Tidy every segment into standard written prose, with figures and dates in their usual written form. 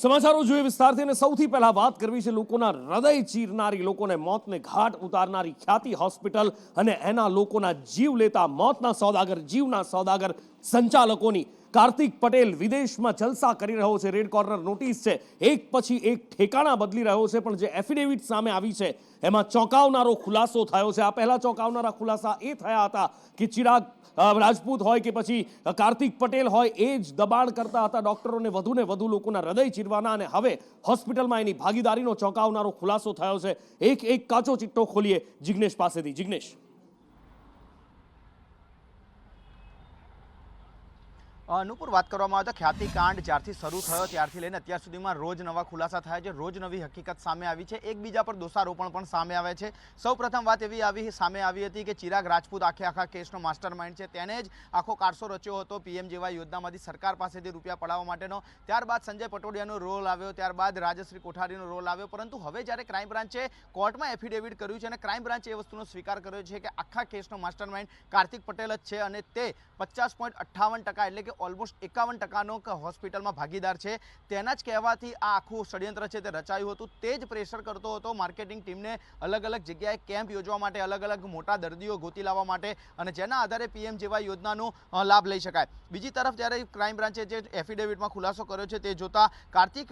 સમાચારો જોઈએ વિસ્તારથી અને સૌથી પહેલા વાત કરવી છે લોકોના હૃદય ચીરનારી, લોકોને મોતને ઘાટ ઉતારનારી ખ્યાતિ હોસ્પિટલ અને એના લોકોના જીવ લેતા મોતના સોદાગર, જીવના સોદાગર સંચાલકોની. કાર્તિક પટેલ વિદેશમાં જલસા કરી રહ્યો છે. રેડ કોર્નર નોટિસ છે, એક પછી એક ઠેકાણા બદલી રહ્યો છે, પણ જે એફિડેવિટ સામે આવી છે એમાં ચોંકાવનારો ખુલાસો થયો છે. આ પહેલા ચોંકાવનારા ખુલાસા એ થયા હતા કે ચિરાગ રાજપૂત હોય કે પછી કાર્તિક પટેલ હોય એ જ દબાણ કરતા હતા ડોક્ટરોને વધુ ને વધુ લોકોના હૃદય ચીરવાના, અને હવે હોસ્પિટલમાં એની ભાગીદારીનો ચોંકાવનારો ખુલાસો થયો છે. એક કાચો ચિટ્ટો ખોલીએ જિગ્નેશ પાસેથી. જિગ્નેશ, અનુપુર, વાત કરવામાં આવે તો ખ્યાતિકાંડ જ્યારથી શરૂ થયો ત્યારથી લઈને અત્યાર સુધીમાં રોજ નવા ખુલાસા થયા છે, રોજ નવી હકીકત સામે આવી છે, એકબીજા પર દોષારોપણ પણ સામે આવે છે. સૌ પ્રથમ વાત એવી સામે આવી હતી કે ચિરાગ રાજપૂત આખા કેસનો માસ્ટર માઇન્ડ છે, તેને જ આખો કારસો રચ્યો હતો પીએમજેવાય યોજનામાંથી સરકાર પાસેથી રૂપિયા પડાવવા માટેનો. ત્યારબાદ સંજય પટોડિયાનો રોલ આવ્યો, ત્યારબાદ રાજશ્રી કોઠારીનો રોલ આવ્યો. પરંતુ હવે જ્યારે ક્રાઇમ બ્રાન્ચે કોર્ટમાં એફિડેવિટ કર્યું છે અને ક્રાઇમ બ્રાન્ચે એ વસ્તુનો સ્વીકાર કર્યો છે કે આખા કેસનો માસ્ટર માઇન્ડ કાર્તિક પટેલ જ છે અને તે 50.58% એટલે કે ઓલમોસ્ટ 51% હોસ્પિટલમાં ભાગીદાર છે. તેના જ કહેવાથી આ આખું ષડયંત્ર છે તે રચાયું હતું. તે જ પ્રેશર કરતો હતો માર્કેટિંગ ટીમને અલગ અલગ જગ્યાએ કેમ્પ યોજવા માટે, અલગ અલગ મોટા દર્દીઓ ગોતી લાવવા માટે, અને જેના આધારે પીએમજેવાય યોજનાનો લાભ લઈ શકાય. બીજી તરફ જ્યારે ક્રાઇમ બ્રાન્ચે જે એફિડેવિટમાં ખુલાસો કર્યો છે તે જોતા કાર્તિક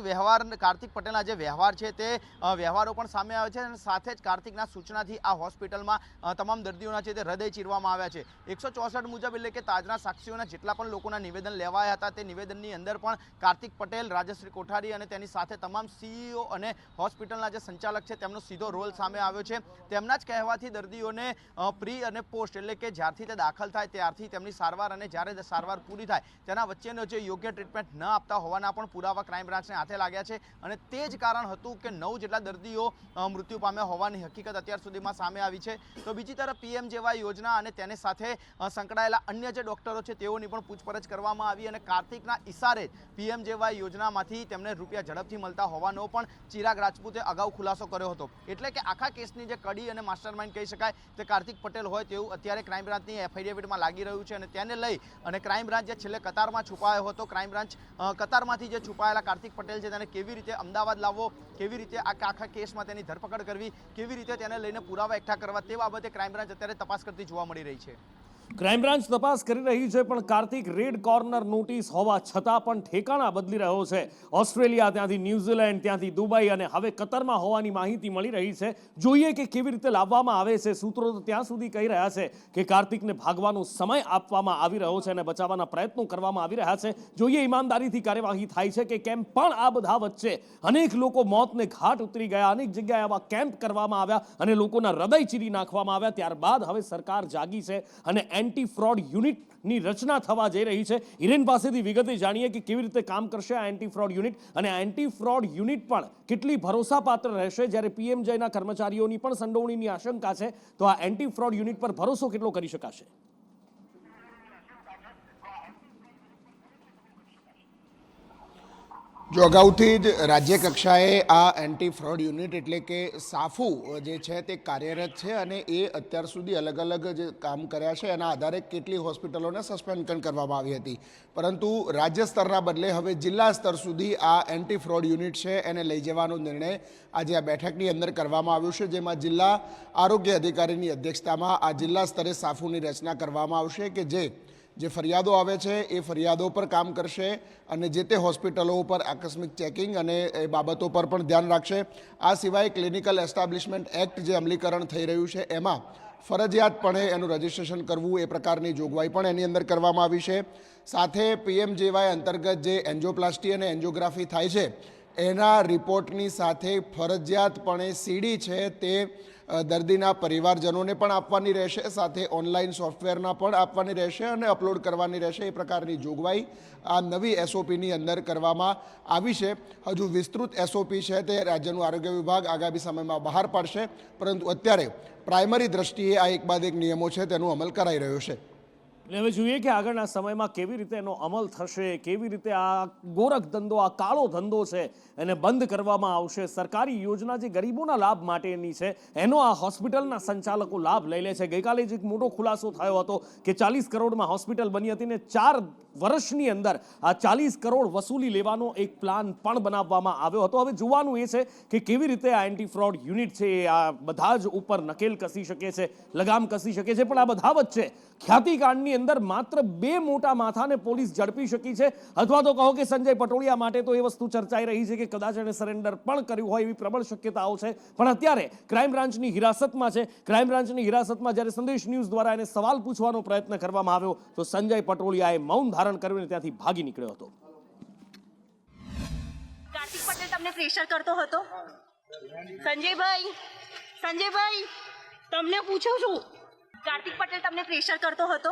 પટેલના જે વ્યવહાર છે તે વ્યવહારો પણ સામે આવે છે, અને સાથે જ કાર્તિકના સૂચનાથી આ હોસ્પિટલમાં તમામ દર્દીઓના છે તે હૃદય ચીરવામાં આવ્યા છે. 164 મુજબ એટલે કે તાજના સાક્ષીઓના જેટલા પણ લોકોના નિવેદન લેવાયા હતા તે નિવેદનની અંદર પણ કાર્તિક પટેલ, રાજશ્રી કોઠારી અને તેની સાથે તમામ સીઈઓ અને હોસ્પિટલના જે સંચાલક છે તેમનો સીધો રોલ સામે આવ્યો છે. તેમના જ કહેવાથી દર્દીઓને પ્રી અને પોસ્ટ એટલે કે જ્યારથી તે દાખલ થાય ત્યારથી તેમની સારવાર અને જ્યારે સારવાર પૂરી થાય તેના વચ્ચેનો જે યોગ્ય ટ્રીટમેન્ટ ન આપતા હોવાના પણ પુરાવા ક્રાઇમ બ્રાન્ચને હાથે લાગ્યા છે, અને તે જ કારણ હતું કે 9 જેટલા દર્દીઓ મૃત્યુ પામ્યા હોવાની હકીકત અત્યાર સુધીમાં સામે આવી છે. તો બીજી તરફ પીએમજેવાય યોજના અને તેની સાથે સંકળાયેલા અન્ય જે ડોક્ટરો છે તેઓની પણ પૂછપરછ કરવામાં આવી, અને કાર્તિકના ઇશારે પીએમજેવાય યોજનામાંથી તેમને રૂપિયા ઝડપથી મળતા હોવાનો પણ ચિરાગ રાજપૂતે અગાઉ ખુલાસો કર્યો હતો. એટલે કે આખા કેસની જે કડી અને માસ્ટરમાઇન્ડ કહી શકાય તે કાર્તિક પટેલ હોય તેવું અત્યારે ક્રાઇમ બ્રાન્ચની એફિડેવિટમાં લાગી રહ્યું છે, અને તેને લઈ અને ક્રાઇમ બ્રાન્ચ જે છેલ્લે કતારમાં છુપાયો હતો, ક્રાઇમ બ્રાન્ચ કતારમાંથી જે છુપાયેલા કાર્તિક પટેલ છે તેને કેવી રીતે અમદાવાદ લાવવો, કેવી રીતે આખા કેસમાં તેની ધરપકડ કરવી, કેવી રીતે તેને લઈને પુરાવા એકઠા કરવા, તે બાબતે ક્રાઇમ બ્રાન્ચ અત્યારે તપાસ કરતી જોવા મળી રહી છે. ક્રાઇમ બ્રાન્ચ તપાસ કરી રહી છે, પણ કાર્તિક રેડ કોર્નર નોટિસ હોવા છતાં પણ ઠેકાણા બદલી રહ્યો છે. ઓસ્ટ્રેલિયા, ત્યાંથી ન્યુઝીલેન્ડ, ત્યાંથી દુબઈ અને હવે કતરમાં હોવાની માહિતી મળી રહી છે. જોઈએ કે કેવી રીતે લાવવામાં આવે છે. સૂત્રો તો ત્યાં સુધી કહી રહ્યા છે કે કાર્તિકને ભાગવાનો સમય આપવામાં આવી રહ્યો છે અને બચાવવાના પ્રયત્નો કરવામાં આવી રહ્યા છે. જોઈએ ઈમાનદારીથી કાર્યવાહી થાય છે કે કેમ. પણ આ બધા વચ્ચે અનેક લોકો મોતને ઘાટ ઉતરી ગયા, અનેક જગ્યાએ આવા કેમ્પ કરવામાં આવ્યા અને લોકોના હૃદય ચીરી નાખવામાં આવ્યા. ત્યારબાદ હવે સરકાર જાગી છે અને એન્ટી ફ્રોડ યુનિટની રચના થવા જઈ રહી છે. હિરેન પાસેથી વિગતે જાણીએ કે કેવી રીતે કામ કરશે આ એન્ટી ફ્રોડ યુનિટ, અને આ એન્ટી ફ્રોડ યુનિટ પણ કેટલી ભરોસાપાત્ર રહેશે. જ્યારે પીએમજેના કર્મચારીઓની પણ સંડોવણીની આશંકા છે, તો આ એન્ટી ફ્રોડ યુનિટ પર ભરોસો કેટલો કરી શકાશે? જો અગાઉથી જ રાજ્ય કક્ષાએ આ એન્ટી ફ્રોડ યુનિટ એટલે કે સાફુ જે છે તે કાર્યરત છે, અને એ અત્યાર સુધી અલગ અલગ જે કામ કર્યા છે એના આધારે કેટલી હોસ્પિટલોને સસ્પેન્ડ પણ કરવામાં આવી હતી. પરંતુ રાજ્ય સ્તરના બદલે હવે જિલ્લા સ્તર સુધી આ એન્ટી ફ્રોડ યુનિટ છે એને લઈ જવાનો નિર્ણય આજે આ બેઠકની અંદર કરવામાં આવ્યો છે, જેમાં જિલ્લા આરોગ્ય અધિકારીની અધ્યક્ષતામાં આ જિલ્લા સ્તરે સાફુની રચના કરવામાં આવશે કે જે ફરિયાદો આવે છે એ ફરિયાદો પર કામ કરશે અને જે તે હોસ્પિટલો ઉપર આકસ્મિક ચેકિંગ અને એ બાબતો પર પણ ધ્યાન રાખશે. આ સિવાય ક્લિનિકલ એસ્ટાબ્લિશમેન્ટ એક્ટ જે અમલીકરણ થઈ રહ્યું છે એમાં ફરજિયાતપણે એનું રજિસ્ટ્રેશન કરવું એ પ્રકારની જોગવાઈ પણ એની અંદર કરવામાં આવી છે. સાથે પીએમજેવાય અંતર્ગત જે એન્જિયોપ્લાસ્ટી અને એન્જિયોગ્રાફી થાય છે એના રિપોર્ટની સાથે ફરજિયાતપણે સીડી છે તે દર્દીના પરિવારજનોને પણ આપવાની રહેશે, સાથે ઓનલાઈન સોફ્ટવેરના પણ આપવાની રહેશે અને અપલોડ કરવાની રહેશે. એ પ્રકારની જોગવાઈ આ નવી એસઓપીની અંદર કરવામાં આવી છે. હજુ વિસ્તૃત એસઓપી છે તે રાજ્યનું આરોગ્ય વિભાગ આગામી સમયમાં બહાર પાડશે, પરંતુ અત્યારે પ્રાઇમરી દ્રષ્ટિએ આ એક બાદ એક નિયમો છે તેનો અમલ કરાઈ રહ્યો છે. એટલે હવે જોઈએ કે આગળના સમયમાં કેવી રીતે એનો અમલ થશે, કેવી રીતે આ ગોરખ ધંધો, આ કાળો ધંધો છે એને બંધ કરવામાં આવશે. સરકારી યોજના જે ગરીબોના લાભ માટેની છે એનો આ હોસ્પિટલના સંચાલકો લાભ લઈ લે છે. ગઈકાલે જ એક મોટો ખુલાસો થયો હતો કે 40 કરોડમાં હોસ્પિટલ બની હતી ને 4 વર્ષની અંદર આ 40 કરોડ વસૂલી લેવાનો એક પ્લાન પણ બનાવવામાં આવ્યો હતો. હવે જોવાનું એ છે કે કેવી રીતે આ એન્ટી ફ્રોડ યુનિટ છે એ આ બધા જ ઉપર નકેલ કસી શકે છે, લગામ કસી શકે છે. પણ આ બધા વચ્ચે ખ્યાતિકાંડની અંદર માત્ર 2 મોટા માથાને પોલીસ ઝડપી શકી છે, અથવા તો કહો કે સંજય પટોળિયા માટે તો એ વસ્તુ ચર્ચાઈ રહી છે કે કદાચ એણે સરેન્ડર પણ કર્યું હોય એવી પ્રબળ શક્યતાઓ છે. પણ અત્યારે ક્રાઇમ બ્રાન્ચની હિરાસતમાં છે. ક્રાઇમ બ્રાન્ચની હિરાસતમાં જ્યારે સંદેશ ન્યૂઝ દ્વારા એને સવાલ પૂછવાનો પ્રયત્ન કરવામાં આવ્યો તો સંજય પટોળિયાએ મૌન ધારણ કર્યું અને ત્યાંથી ભાગી નીકળ્યો હતો. કાર્તિક પટેલ તમને પ્રેશર કરતો હતો? સંજયભાઈ તમને પૂછું છું, કાર્તિક પટેલ તમને પ્રેશર કરતો હતો?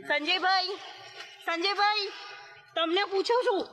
સંજયભાઈ તમને પૂછું છું.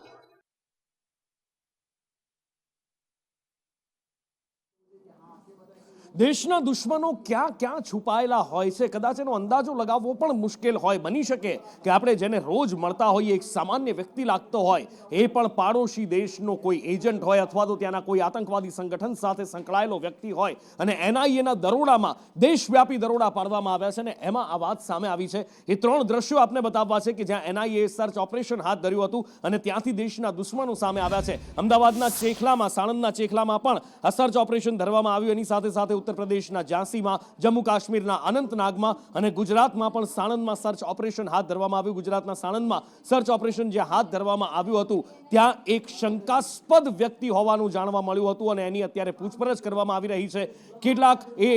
દેશના દુશ્મનો ક્યાં ક્યાં છુપાયેલા હોય છે કદાચ એનો અંદાજો લગાવવો પણ મુશ્કેલ હોય. બની શકે કે આપણે જેને રોજ મળતા હોઈએ એક સામાન્ય વ્યક્તિ લાગતો હોય એ પણ પાડોશી દેશનો કોઈ એજન્ટ હોય અથવા તો ત્યાંના કોઈ આતંકવાદી સંગઠન સાથે સંકળાયેલો વ્યક્તિ હોય અને એનઆઈએના દરોડામાં દેશવ્યાપી દરોડા પાડવામાં આવ્યા છે. અને એમાં આ વાત સામે આવી છે. એ 3 દ્રશ્યો આપને બતાવવા છે કે જ્યાં એનઆઈએ સર્ચ ઓપરેશન હાથ ધર્યું હતું અને ત્યાંથી દેશના દુશ્મનો સામે આવ્યા છે. અમદાવાદના ચેખલામાં, સાણંદના ચેખલામાં પણ આ સર્ચ ઓપરેશન ધરવામાં આવ્યું. એની સાથે સાથે ઉત્તર પ્રદેશના ઝાંસીમાં, જમ્મુ કાશ્મીરના અનંતનાગમાં અને ગુજરાતમાં પણ સાણંદમાં સર્ચ ઓપરેશન હાથ ધરવામાં આવ્યું. ગુજરાતના સાણંદમાં સર્ચ ઓપરેશન જે હાથ ધરવામાં આવ્યું હતું ત્યાં એક શંકાસ્પદ વ્યક્તિ હોવાનું જાણવા મળ્યું હતું અને એની અત્યારે પૂછપરછ કરવામાં આવી રહી છે. કેટલાક એ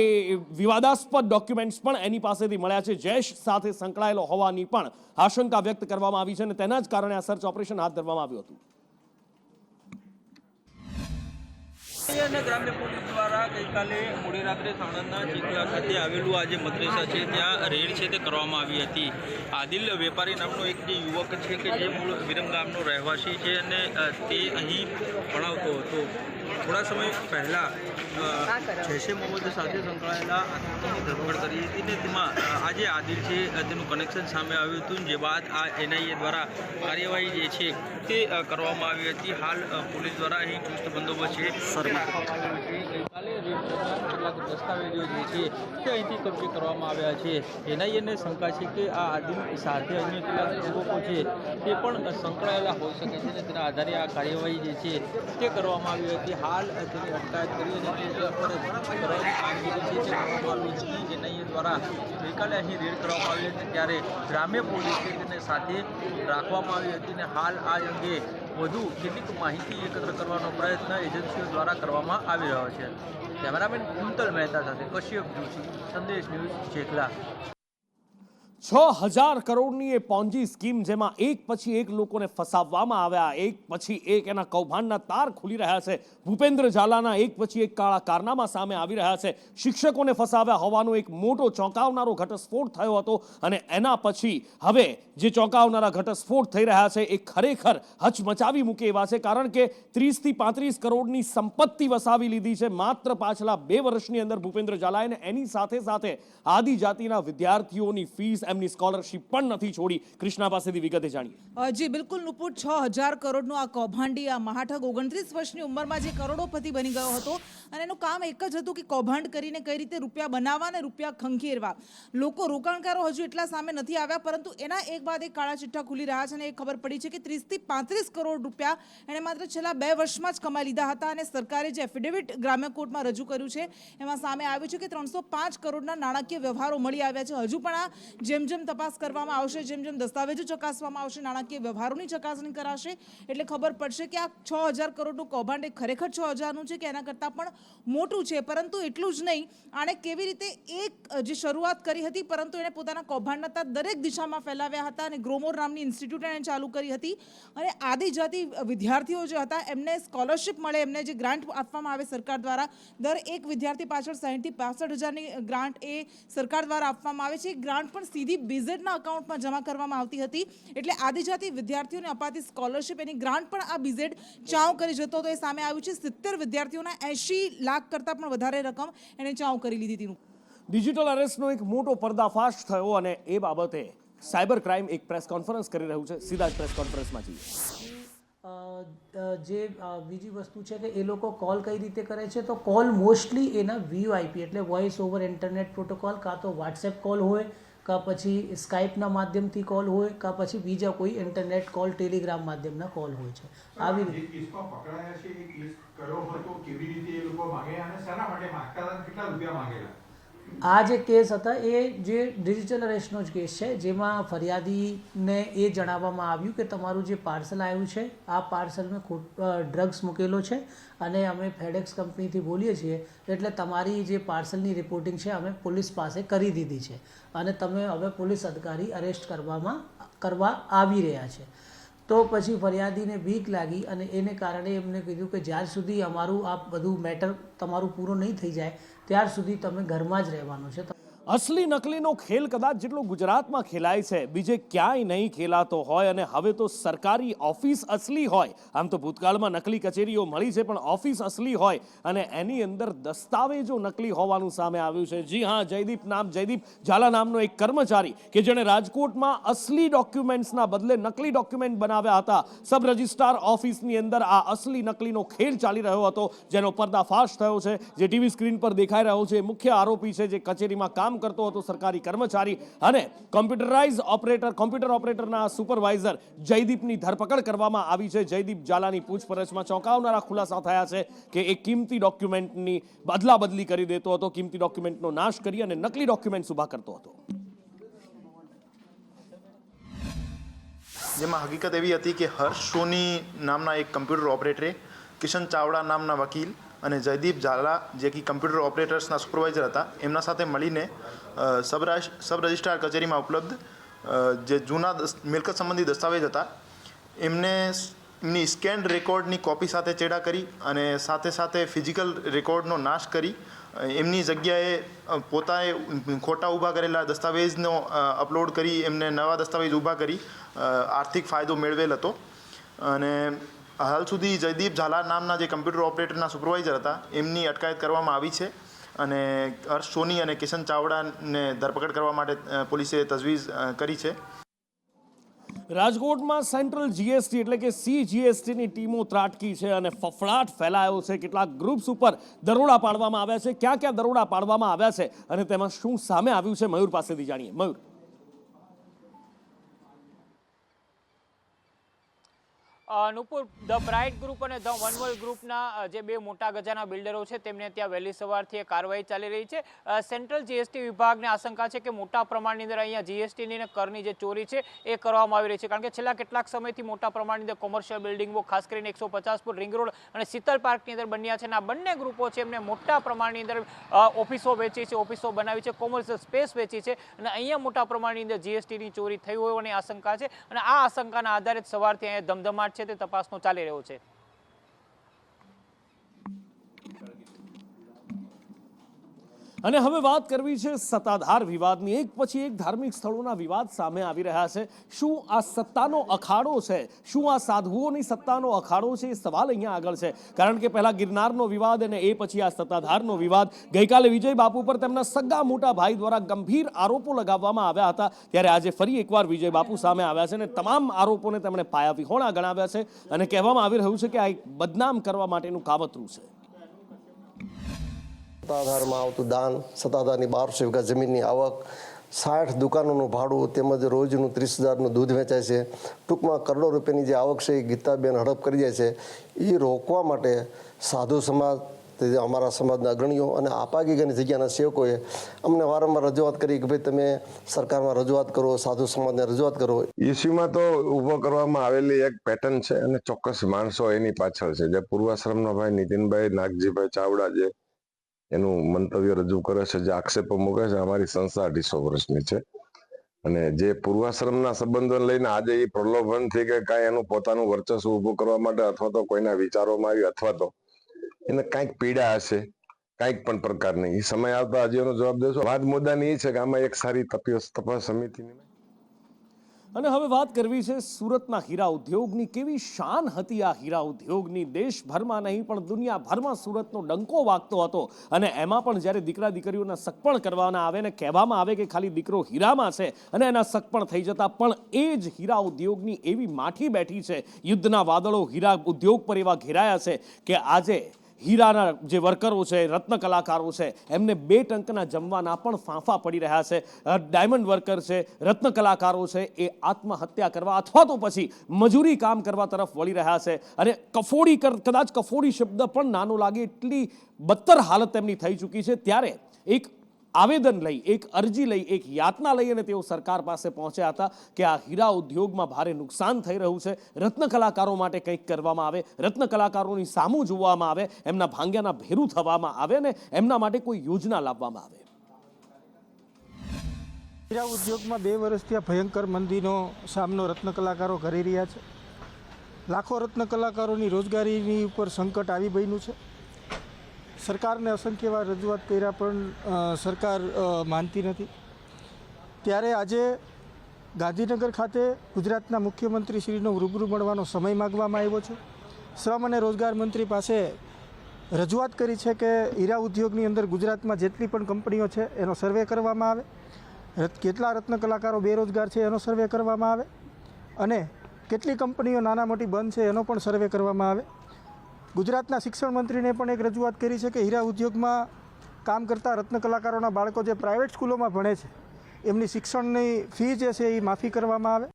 વિવાદાસ્પદ ડોક્યુમેન્ટ્સ પણ એની પાસેથી મળ્યા છે. જૈશ સાથે સંકળાયેલો હોવાની પણ આશંકા વ્યક્ત કરવામાં આવી છે અને તેના જ કારણે આ સર્ચ ઓપરેશન હાથ ધરવામાં આવ્યું હતું. ગ્રામ્ય પોલીસ દ્વારા ગઈકાલે મોડી રાત્રે સાણંદના ચીખલા ખાતે આવેલું આ જે મદ્રેસા છે ત્યાં રેડ છે તે કરવામાં આવી હતી. આદિલ વેપારી નામનો એક જે યુવક છે કે જે મૂળ વિરમગામનો રહેવાસી છે અને તે અહીં ભણાવતો હતો. થોડા સમય પહેલાં જૈશે મોહમ્મદ સાથે સંકળાયેલા આતંકીની ધરપકડ કરી હતી ને તેમાં આ જે આદિલ છે તેનું કનેક્શન સામે આવ્યું હતું. જે બાદ આ એનઆઈએ દ્વારા કાર્યવાહી જે છે તે કરવામાં આવી હતી. હાલ પોલીસ દ્વારા અહીં ચુસ્ત બંદોબસ્ત છે ગઈકાલે કેટલાક દસ્તાવેજો જે છે તે અહીંથી કબજે કરવામાં આવ્યા છે. એનઆઈને શંકા છે કે આ આદિલ સાથે અન્ય કેટલાક યુવકો છે તે પણ સંકળાયેલા હોઈ શકે છે અને તેના આધારે આ કાર્યવાહી જે છે તે કરવામાં આવી હતી. હાલ તેની અટકાયત કરી અને તે પર કામગીરી છે તે કરવામાં આવી હતી. એનઆઈએ દ્વારા ગઈકાલે અહીં રેડ કરવામાં આવી હતી ત્યારે ગ્રામ્ય પોલીસે તેને સાથે રાખવામાં આવી હતી અને હાલ આ અંગે વધુ કેટલીક માહિતી એકત્ર કરવાનો પ્રયત્ન એજન્સીઓ દ્વારા કરવામાં આવી રહ્યો છે. કેમેરામેન કુંતલ મહેતા સાથે કશ્યપ જોશી, સંદેશ ન્યૂઝ, ચેખલા. 6000 કરોડની એ પોન્જી સ્કીમ જેમાં એક પછી એક લોકોને ફસાવવામાં આવ્યા, એક પછી એક એના કૌભાંડના તાર ખુલી રહ્યા છે. ભૂપેન્દ્ર ઝાલાના એક પછી એક કાળા કારનામા સામે આવી રહ્યા છે. શિક્ષકોને ફસાવ્યા હોવાનો એક મોટો ચોંકાવનારો ઘટસ્ફોટ થયો હતો અને એના પછી હવે જે ચોંકાવનારા ઘટસ્ફોટ થઈ રહ્યા છે એ ખરેખર હચમચાવી મૂકે એવા છે. કારણ કે 30 થી 35 કરોડની સંપત્તિ વસાવી લીધી છે માત્ર પાછલા 2 વર્ષની અંદર ભૂપેન્દ્ર ઝાલાએ. એની સાથે સાથે આદિજાતિના વિદ્યાર્થીઓની ફીસ, એમની સ્કોલરશીપ પણ નથી છોડી. કૃષ્ણા પાસેથી વિગતે જાણીએ. જી બિલકુલ નુપુર, 6000 કરોડનું આ કૌભાંડી આ મહાઠગ 29 વર્ષની ઉંમરમાં જે કરોડોપતિ બની ગયો હતો અને એનું કામ એક જ હતું કે કૌભાંડ કરીને કઈ રીતે રૂપિયા બનાવવા અને રૂપિયા ખંખેરવા. લોકો રોકાણકારો હજુ એટલા સામે નથી આવ્યા પરંતુ એના એક બાદ એક કાળા ચિઠ્ઠા ખુલી રહ્યા છે અને એ ખબર પડી છે કે 30 થી 35 કરોડ રૂપિયા એણે માત્ર છેલ્લા 2 વર્ષમાં જ કમાઈ લીધા હતા. અને સરકારે જે એફિડેવિટ ગ્રામ્ય કોર્ટમાં રજૂ કર્યું છે એમાં સામે આવ્યું છે કે 305 કરોડના નાણાકીય વ્યવહારો મળી આવ્યા છે. હજુ પણ આ જેમ જેમ તપાસ કરવામાં આવશે, જેમ જેમ દસ્તાવેજો ચકાસવામાં આવશે, નાણાકીય વ્યવહારોની ચકાસણી કરાશે એટલે ખબર પડશે કે આ 6000 કરોડનું કૌભાંડ એ ખરેખર 6000નું છે કે એના કરતાં પણ મોટું છે. પરંતુ એટલું જ નહીં, આણે કેવી રીતે એક જે શરૂઆત કરી હતી પરંતુ એણે પોતાના કૌભાંડના દરેક દિશામાં ફેલાવ્યા હતા અને ગ્રોમોર નામની ઇન્સ્ટિટ્યૂટ એણે ચાલુ કરી હતી અને આદિજાતિ વિદ્યાર્થીઓ જે હતા એમને સ્કોલરશિપ મળે, એમને જે ગ્રાન્ટ આપવામાં આવે સરકાર દ્વારા, દર એક વિદ્યાર્થી પાછળ 60 થી 65,000ની ગ્રાન્ટ એ સરકાર દ્વારા આપવામાં આવે છે. ગ્રાન્ટ પણ સીધી બીઝેડના અકાઉન્ટમાં જમા કરવામાં આવતી હતી એટલે આદિજાતિ વિદ્યાર્થીઓને અપાતી સ્કોલરશિપ એની ગ્રાન્ટ પણ આ બીઝેડ ચાઉ કરી જતો હતો. એ સામે આવ્યું છે. 70 વિદ્યાર્થીઓના 80 લાખ કરતાં પણ વધારે રકમ એણે ચાઉ કરી લીધી હતી. ડિજિટલ અરેસ્ટનો એક મોટો પર્દાફાશ થયો અને એ બાબતે સાયબર ક્રાઇમ એક પ્રેસ કોન્ફરન્સ કરી રહ્યું છે, સીધા જ પ્રેસ કોન્ફરન્સમાં જઈએ. જે બીજી વસ્તુ છે કે એ લોકો કોલ કઈ રીતે કરે છે, તો કોલ મોસ્ટલી એના VoIP એટલે વોઇસ ઓવર ઇન્ટરનેટ પ્રોટોકોલ, કાં તો વોટ્સએપ કોલ હોય, કાં પછી સ્કાઇપના માધ્યમથી કોલ હોય, કાં પછી બીજા કોઈ ઇન્ટરનેટ કોલ, ટેલિગ્રામ માધ્યમના કોલ હોય છે. આવી રીતે કેસમાં પકડાયા છે, એ કેસ કયો હતો, કેવી રીતે એ લોકો માંગ્યા અને શાના માટે માંગતા હતા, કેટલા રૂપિયા માંગેલા? આ જે કેસ હતા એ જે ડિજિટલ અરેસ્ટનો જ કેસ છે, જેમાં ફરિયાદીને એ જણાવવામાં આવ્યું કે તમારું જે પાર્સલ આવ્યું છે, આ પાર્સલમાં ડ્રગ્સ મૂકેલો છે અને અમે ફેડેક્સ કંપનીથી બોલીએ છીએ, એટલે તમારી જે પાર્સલની રિપોર્ટિંગ છે અમે પોલીસ પાસે કરી દીધી છે અને તમે હવે પોલીસ અધિકારી અરેસ્ટ કરવા આવી રહ્યા છે. તો પછી ફરિયાદીને બીક લાગી અને એને કારણે એમને કીધું કે જ્યાર સુધી અમારું આ બધું મેટર તમારું પૂરું નહીં થઈ જાય ત્યાર સુધી તમે ઘરમાં જ રહેવાનું છે. અસલી નકલીનો ખેલ કદાચ જેટલો ગુજરાતમાં ખેલાય છે બીજે ક્યાંય નહીં ખેલાતો હોય, અને હવે તો સરકારી ઓફિસ અસલી હોય. આમ તો ભૂતકાળમાં નકલી કચેરીઓ મળી છે, પણ ઓફિસ અસલી હોય અને એની અંદર દસ્તાવેજો નકલી હોવાનું સામે આવ્યું છે. જી હા, જયદીપ ઝાલા નામનો એક કર્મચારી કે જેણે રાજકોટમાં અસલી ડોક્યુમેન્ટ્સના બદલે નકલી ડોક્યુમેન્ટ બનાવ્યા હતા. સબ રજિસ્ટ્રાર ઓફિસની અંદર આ અસલી નકલીનો ખેલ ચાલી રહ્યો હતો, જેનો પર્દાફાશ થયો છે. જે ટીવી સ્ક્રીન પર દેખાઈ રહ્યો છે મુખ્ય આરોપી છે, જે કચેરીમાં કામ કરતો હતો, સરકારી કર્મચારી, અને કોમ્પ્યુટર ઓપરેટરના સુપરવાઇઝર જયદીપની ધરપકડ કરવામાં આવી છે. જયદીપ ઝાલાની પૂછપરછમાં ચોંકાવનારા ખુલાસા થયા છે કે એ કિંમતી ડોક્યુમેન્ટની અદલા બદલી કરી દેતો હતો, કિંમતી ડોક્યુમેન્ટનો નાશ કરી અને નકલી ડોક્યુમેન્ટ ઊભા કરતો હતો. જેમાં હકીકત એવી હતી કે હર્ષ સોની નામના એક કમ્પ્યુટર ઓપરેટરે કિશન ચાવડા નામના વકીલ અને જયદીપ ઝાલા જે કે કમ્પ્યુટર ઓપરેટર્સના સુપરવાઇઝર હતા, એમના સાથે મળીને સબ રજિસ્ટ્રાર કચેરીમાં ઉપલબ્ધ જે જૂના મિલકત સંબંધી દસ્તાવેજ હતા એમની સ્કેન્ડ રેકોર્ડની કોપી સાથે ચેડા કરી અને સાથે ફિઝિકલ રેકોર્ડનો નાશ કરી એમની જગ્યાએ પોતાએ ખોટા ઊભા કરેલા દસ્તાવેજનો અપલોડ કરી એમને નવા દસ્તાવેજ ઊભા કરી આર્થિક ફાયદો મેળવેલ હતો. અને હાલ સુધી જયદીપ ઝાલા નામના જે કમ્પ્યુટર ઓપરેટરના સુપરવાઇઝર હતા એમની અટકાયત કરવામાં આવી છે અને હર્ષ સોની અને કિશન ચાવડાને ધરપકડ કરવા માટે પોલીસે તજવીજ કરી છે. રાજકોટમાં સેન્ટ્રલ જીએસટી એટલે કે CGSTની ટીમો ત્રાટકી છે અને ફફડાટ ફેલાયો છે. કેટલાક ગ્રુપ્સ ઉપર દરોડા પાડવામાં આવ્યા છે. ક્યાં દરોડા પાડવામાં આવ્યા છે અને તેમાં શું સામે આવ્યું છે, મયુર પાસેથી જાણીએ. મયુર. નુપુર, ધ બ્રાઇટ ગ્રુપ અને ધ વન વર્લ્ડ ગ્રુપના જે બે મોટા ગજાના બિલ્ડરો છે તેમને ત્યાં વહેલી સવારથી કાર્યવાહી ચાલી રહી છે. સેન્ટ્રલ GST વિભાગને આશંકા છે કે મોટા પ્રમાણની અંદર અહીંયા GSTની અને કરની જે ચોરી છે એ કરવામાં આવી રહી છે, કારણ કે છેલ્લા કેટલાક સમયથી મોટા પ્રમાણની અંદર કોમર્શિયલ બિલ્ડિંગો, ખાસ કરીને 150 ફૂટ રિંગ રોડ અને શીતલ પાર્કની અંદર બન્યા છે અને આ બંને ગ્રુપો છે એમને મોટા પ્રમાણની અંદર ઓફિસો વેચી છે, ઓફિસો બનાવી છે, કોમર્શિયલ સ્પેસ વેચી છે અને અહીંયા મોટા પ્રમાણની અંદર GSTની ચોરી થઈ હોવાની આશંકા છે અને આ આશંકાના આધારે સવારથી અહીંયા ધમધમાટ છે તે તપાસનો ચાલી રહ્યો છે. અને હવે વાત કરવી છે સત્તાધાર વિવાદની. એક પછી એક ધાર્મિક સ્થળોના વિવાદ સામે આવી રહ્યા છે. શું આ સત્તાનો અખાડો છે? શું આ સાધુઓની સત્તાનો અખાડો છે? એ સવાલ અહીંયા આગળ છે, કારણ કે પહેલા ગિરનારનો વિવાદ અને એ પછી આ સત્તાધારનો વિવાદ. ગઈકાલે વિજય બાપુ પર તેમના સગા મોટા ભાઈ દ્વારા ગંભીર આરોપો લગાવવામાં આવ્યા હતા, ત્યારે આજે ફરી એકવાર વિજય બાપુ સામે આવ્યા છે અને તમામ આરોપોને તેમણે પાયાવિહોણા ગણાવ્યા છે અને કહેવામાં આવી રહ્યું છે કે આ એક બદનામ કરવા માટેનું કાવતરું છે. સત્તાધારમાં આવતું દાન, સત્તાધારની 1200 વીઘા જમીનની આવક, 60 દુકાનોનું ભાડું તેમજ રોજનું 30,000નું દૂધ વેચાય છે. ટૂંકમાં કરોડો રૂપિયાની જે આવક છે એ ગીતાબેન હડપ કરી જાય છે. એ રોકવા માટે સાધુ સમાજ, અમારા સમાજના અગ્રણીઓ અને આપાગીગની જગ્યાના સેવકોએ અમને વારંવાર રજૂઆત કરી કે ભાઈ તમે સરકારમાં રજૂઆત કરો, સાધુ સમાજને રજૂઆત કરો. ઇસ્યુમાં તો ઊભો કરવામાં આવેલી એક પેટર્ન છે અને ચોક્કસ માણસો એની પાછળ છે. જે પૂર્વાશ્રમના ભાઈ નીતિનભાઈ નાગજીભાઈ ચાવડા જે એનું મંતવ્ય રજૂ કરે છે, જે આક્ષેપો મૂકે છે, અમારી સંસ્થા 250 વર્ષની છે અને જે પૂર્વાશ્રમના સંબંધોને લઈને આજે એ પ્રલોભનથી કે કાંઈ એનું પોતાનું વર્ચસ્વ ઊભું કરવા માટે અથવા તો કોઈના વિચારોમાં આવી અથવા તો એને કાંઈક પીડા હશે, કાંઈક પણ પ્રકારની, એ સમય આવતા હજી એનો જવાબ દેશો. વાત મુદ્દાની એ છે કે આમાં એક સારી તપાસ સમિતિની અને હવે વાત કરવી છે સુરતના હીરા ઉદ્યોગની. કેવી શાન હતી આ હીરા ઉદ્યોગની. દેશભરમાં નહીં પણ દુનિયાભરમાં સુરતનો ડંકો વાગતો હતો. અને એમાં પણ જ્યારે દીકરા દીકરીઓના સગપણ કરવાના આવે ને કહેવામાં આવે કે ખાલી દીકરો હીરામાં છે અને એના સગપણ થઈ જતા, પણ એ જ હીરા ઉદ્યોગની એવી માઠી બેઠી છે. યુદ્ધના વાદળો હીરા ઉદ્યોગ પર એવા ઘેરાયા છે કે આજે હીરાના જે વર્કરો છે, રત્ન કલાકારો છે, એમને 2 ટંકના જમવાના પણ ફાંફા પડી રહ્યા છે. ડાયમંડ વર્કર છે, રત્ન કલાકારો છે, એ આત્મહત્યા કરવા અથવા તો પછી મજૂરી કામ કરવા તરફ વળી રહ્યા છે. અને કદાચ કફોડી શબ્દ પણ નાનો લાગે એટલી બદતર હાલત તેમની થઈ ચૂકી છે. ત્યારે એક આવેદન લઈ, એક અરજી લઈ, એક યાતના લઈ અને તેઓ સરકાર પાસે પહોંચ્યા હતા કે આ હીરા ઉદ્યોગમાં ભારે નુકસાન થઈ રહ્યું છે. રત્ન કલાકારો માટે કંઈક કરવામાં આવે, રત્ન કલાકારોની સામું જોવામાં આવે, એમના ભાંગ્યાના ભેરું થવામાં આવે અને એમના માટે કોઈ યોજના લાવવામાં આવે. હીરા ઉદ્યોગમાં 2 વર્ષથી આ ભયંકર મંદીનો સામનો રત્ન કલાકારો કરી રહ્યા છે. લાખો રત્ન કલાકારોની રોજગારીની ઉપર સંકટ આવી બન્યું છે. સરકારને અસંખ્ય વાર રજૂઆત કર્યા પણ સરકાર માનતી નથી. ત્યારે આજે ગાંધીનગર ખાતે ગુજરાતના મુખ્યમંત્રી શ્રીનો રૂબરૂ મળવાનો સમય માગવામાં આવ્યો છે. શ્રમ અને રોજગાર મંત્રી પાસે રજૂઆત કરી છે કે હીરા ઉદ્યોગની અંદર ગુજરાતમાં જેટલી પણ કંપનીઓ છે એનો સર્વે કરવામાં આવે, કેટલા રત્ન કલાકારો બેરોજગાર છે એનો સર્વે કરવામાં આવે અને કેટલી કંપનીઓ નાના મોટી બંધ છે એનો પણ સર્વે કરવામાં આવે. ગુજરાતના શિક્ષણ મંત્રીને પણ એક રજૂઆત કરી છે કે હીરા ઉદ્યોગમાં કામ કરતા રત્ન કલાકારોના બાળકો જે પ્રાઇવેટ સ્કૂલોમાં ભણે છે એમની શિક્ષણની ફી જે છે એ માફી કરવામાં આવે.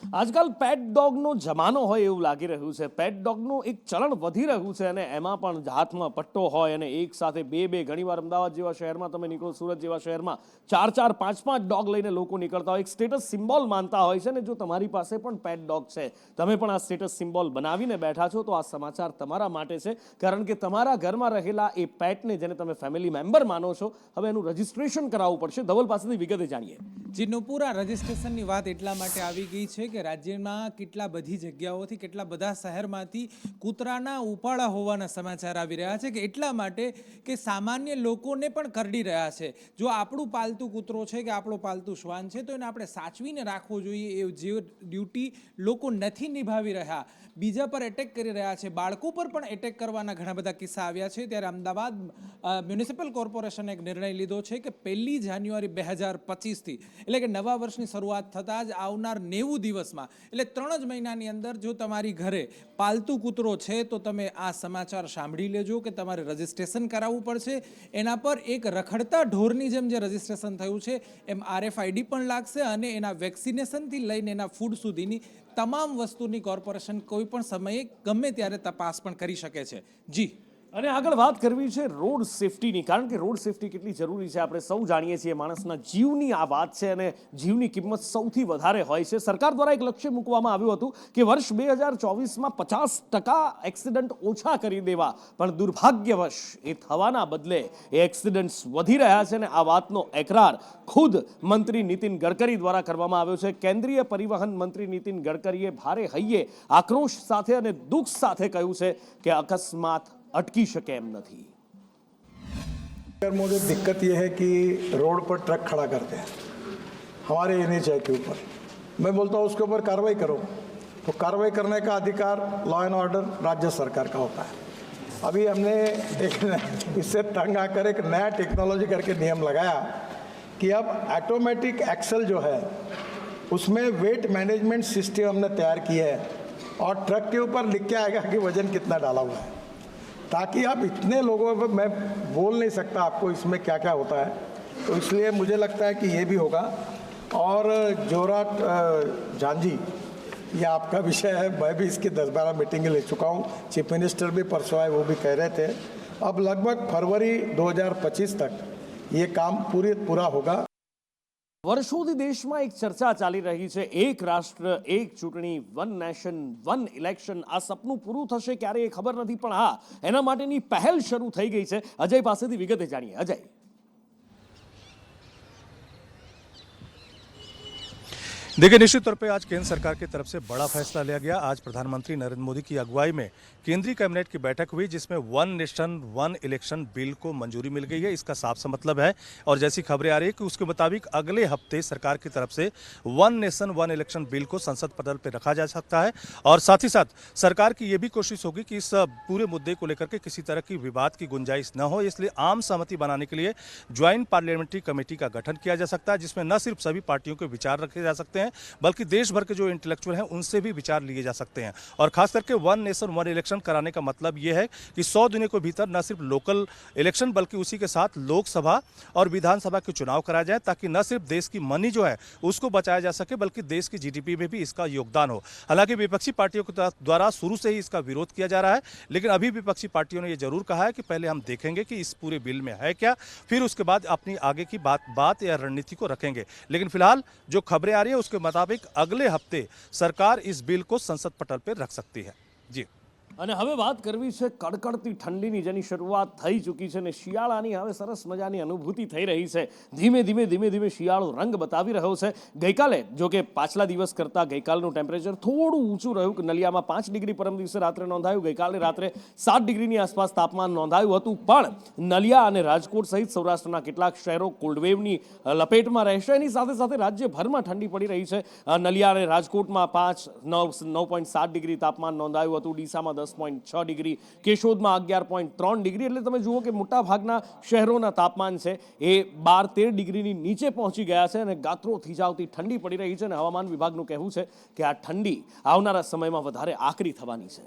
આજકાલ પેટ ડોગનો જમાનો હોય એવું લાગી રહ્યું છે. પેટ ડોગનું એક ચલણ વધી રહ્યું છે અને એમાં પણ હાથમાં પટ્ટો હોય અને એક સાથે 2 ઘણીવાર અમદાવાદ જેવા શહેરમાં તમે નીકળો, સુરત જેવા શહેરમાં 4 5 ડોગ લઈને લોકો નીકળતા હોય. એક સ્ટેટસ સિમ્બોલ માનતા હોય છે ને જો તમારી પાસે પણ પેટ ડોગ છે, તમે પણ આ સ્ટેટસ સિમ્બોલ બનાવીને બેઠા છો, તો આ સમાચાર તમારા માટે છે. કારણ કે તમારા ઘરમાં રહેલા એ પેટને જેને તમે ફેમિલી મેમ્બર માનો છો, હવે એનું રજીસ્ટ્રેશન કરાવવું પડશે. ધવલ પાસેથી વિગતે જાણીએ. જી નુપુર, આ રજીસ્ટ્રેશનની વાત એટલા માટે આવી ગઈ છે કે રાજ્યમાં કેટલા બધી જગ્યાઓથી, કેટલા બધા શહેરમાંથી કૂતરાના ઉપાડા હોવાના સમાચાર આવી રહ્યા છે. કે એટલા માટે કે સામાન્ય લોકોને પણ કરડી રહ્યા છે. જો આપણું પાલતું કૂતરો છે કે આપણો પાલતું શ્વાન છે તો એને આપણે સાચવીને રાખવો જોઈએ. એ જે ડ્યુટી લોકો નથી નિભાવી રહ્યા, બીજા પર એટેક કરી રહ્યા છે, બાળકો પર પણ એટેક કરવાના ઘણા બધા કિસ્સા આવ્યા છે. ત્યારે અમદાવાદ મ્યુનિસિપલ કોર્પોરેશને એક નિર્ણય લીધો છે કે 1 જાન્યુઆરી 2025થી એટલે કે નવા વર્ષની શરૂઆત થતાં જ આવનાર 90 દિવસમાં એટલે 3 જ મહિનાની અંદર જો તમારી ઘરે પાલતુ કૂતરો છે તો તમે આ સમાચાર સાંભળી લેજો કે તમારે રજીસ્ટ્રેશન કરાવવું પડશે. એના પર એક રખડતા ઢોરની જેમ જે રજીસ્ટ્રેશન થયું છે એમ RFID પણ લાગશે અને એના વેક્સિનેશનથી લઈને એના ફૂડ સુધીની તમામ વસ્તુની કોર્પોરેશન કોઈ પણ સમયે ગમે ત્યારે તપાસ પણ કરી શકે છે. જી, અને આગળ વાત કરવી છે રોડ સેફટીની. કારણ કે રોડ સેફટી કેટલી જરૂરી છે આપણે સૌ જાણીએ છીએ. માણસના જીવની આ વાત છે અને જીવની કિંમત સૌથી વધારે હોય છે. સરકાર દ્વારા એક લક્ષ્ય મૂકવામાં આવ્યું હતું કે વર્ષ 2024માં 50% એક્સિડન્ટ ઓછા કરી દેવા, પણ દુર્ભાગ્યવશ એ થવાના બદલે એ એક્સિડન્ટ્સ વધી રહ્યા છે. અને આ વાતનો એકરાર ખુદ મંત્રી નીતિન ગડકરી દ્વારા કરવામાં આવ્યો છે. કેન્દ્રીય પરિવહન મંત્રી નીતિન ગડકરીએ ભારે હૈયે, આક્રોશ સાથે અને દુઃખ સાથે કહ્યું છે કે અકસ્માત अटकी શકે એમ નથી. मुझे दिक्कत यह है कि रोड पर ट्रक खड़ा करते हैं हमारे NHAI के ऊपर. मैं बोलता हूँ उसके ऊपर कार्रवाई करो. तो कार्रवाई करने का अधिकार लॉ एंड ऑर्डर राज्य सरकार का होता है. अभी हमने इससे तंग आकर एक नया टेक्नोलॉजी करके नियम लगाया कि अब ऑटोमेटिक एक्सल जो है उसमें वेट मैनेजमेंट सिस्टम हमने तैयार किया है और ट्रक के ऊपर लिख के आएगा कि वजन कितना डाला हुआ है, ताकि आप इतने लोगों पर, मैं बोल नहीं सकता आपको इसमें क्या क्या होता है. तो इसलिए मुझे लगता है कि ये भी होगा. और जोराट झांझी ये आपका विषय है. मैं भी इसकी 10-12 मीटिंगें ले चुका हूँ. चीफ मिनिस्टर भी परसों आए, वो भी कह रहे थे अब लगभग फरवरी 2025 तक ये काम पूरा होगा. વર્ષોથી દેશમાં એક ચર્ચા ચાલી રહી છે, એક રાષ્ટ્ર એક ચૂંટણી, 1 નેશન 1 ઇલેક્શન. આ સપનું પૂરું થશે ક્યારે એ ખબર નથી, પણ હા, એના માટેની પહેલ શરૂ થઈ ગઈ છે. અજય પાસેથી વિગતે જાણીએ. અજય. देखिए, निश्चित तौर पे आज केंद्र सरकार की तरफ से बड़ा फैसला लिया गया। आज प्रधानमंत्री नरेंद्र मोदी की अगुवाई में केंद्रीय कैबिनेट की बैठक हुई, जिसमें one nation one election bill को मंजूरी मिल गई है। इसका साफ सा मतलब है, और जैसी खबरें आ रही है कि उसके मुताबिक अगले हफ्ते सरकार की तरफ से one nation one election bill को संसद पटल पर रखा जा सकता है। और साथ ही साथ सरकार की ये भी कोशिश होगी कि इस पूरे मुद्दे को लेकर के किसी तरह की विवाद की गुंजाइश न हो, इसलिए आम सहमति बनाने के लिए ज्वाइंट पार्लियामेंट्री कमेटी का गठन किया जा सकता है, जिसमें न सिर्फ सभी पार्टियों के विचार रखे जा सकते हैं, बल्कि देश भर के जो इंटेलेक्चुअल हैं उनसे भी विचार लिए जा सकते हैं। और खास करके वन नेशन वन इलेक्शन कराने का मतलब यह है कि 100 दिनों के भीतर न सिर्फ लोकल इलेक्शन बल्कि उसी के साथ लोकसभा और विधानसभा के चुनाव कराए जाए, ताकि न सिर्फ देश की मनी जो है उसको बचाया जा सके बल्कि देश की जीडीपी में भी इसका योगदान हो। हालांकि विपक्षी पार्टियों के द्वारा शुरू से ही इसका विरोध किया जा रहा है, लेकिन अभी विपक्षी पार्टियों ने यह जरूर कहा है कि पहले हम देखेंगे कि इस पूरे बिल में है क्या, फिर उसके बाद अपनी आगे की बात या रणनीति को रखेंगे। लेकिन फिलहाल जो खबरें आ रही है उसके मुताबिक अगले हफ्ते सरकार इस बिल को संसद पटल पर रख सकती है। जी। અને હવે વાત કરવી છે કડકડતી ઠંડીની, જેની શરૂઆત થઈ ચૂકી છે અને શિયાળાની હવે સરસ મજાની અનુભૂતિ થઈ રહી છે। ધીમે ધીમે શિયાળો રંગ બતાવી રહ્યો છે। ગઈકાલે જો કે પાછલા દિવસ કરતાં ગઈકાલનું ટેમ્પરેચર થોડું ઊંચું રહ્યું કે નલિયામાં 5 ડિગ્રી પરમ દિવસે રાત્રે નોંધાયું, ગઈકાલે રાત્રે 7 ડિગ્રીની આસપાસ તાપમાન નોંધાયું હતું, પણ નલિયા અને રાજકોટ સહિત સૌરાષ્ટ્રના કેટલાક શહેરો કોલ્ડવેવની લપેટમાં રહેશે। એની સાથે સાથે રાજ્યભરમાં ઠંડી પડી રહી છે। નલિયા અને રાજકોટમાં 9.7 ડિગ્રી તાપમાન નોંધાયું હતું, ડીસામાં 10.6 ડિગ્રી, કેશોદમાં 11.3 ડિગ્રી। એટલે તમે જુઓ કે મોટા ભાગના શહેરોના તાપમાન છે એ 12-13 ડિગ્રીની નીચે પહોંચી ગયા છે અને ગાત્રો થીજાવતી ઠંડી પડી રહી છે। અને હવામાન વિભાગનું કહેવું છે કે આ ઠંડી આવનારા સમયમાં વધારે આકરી થવાની છે।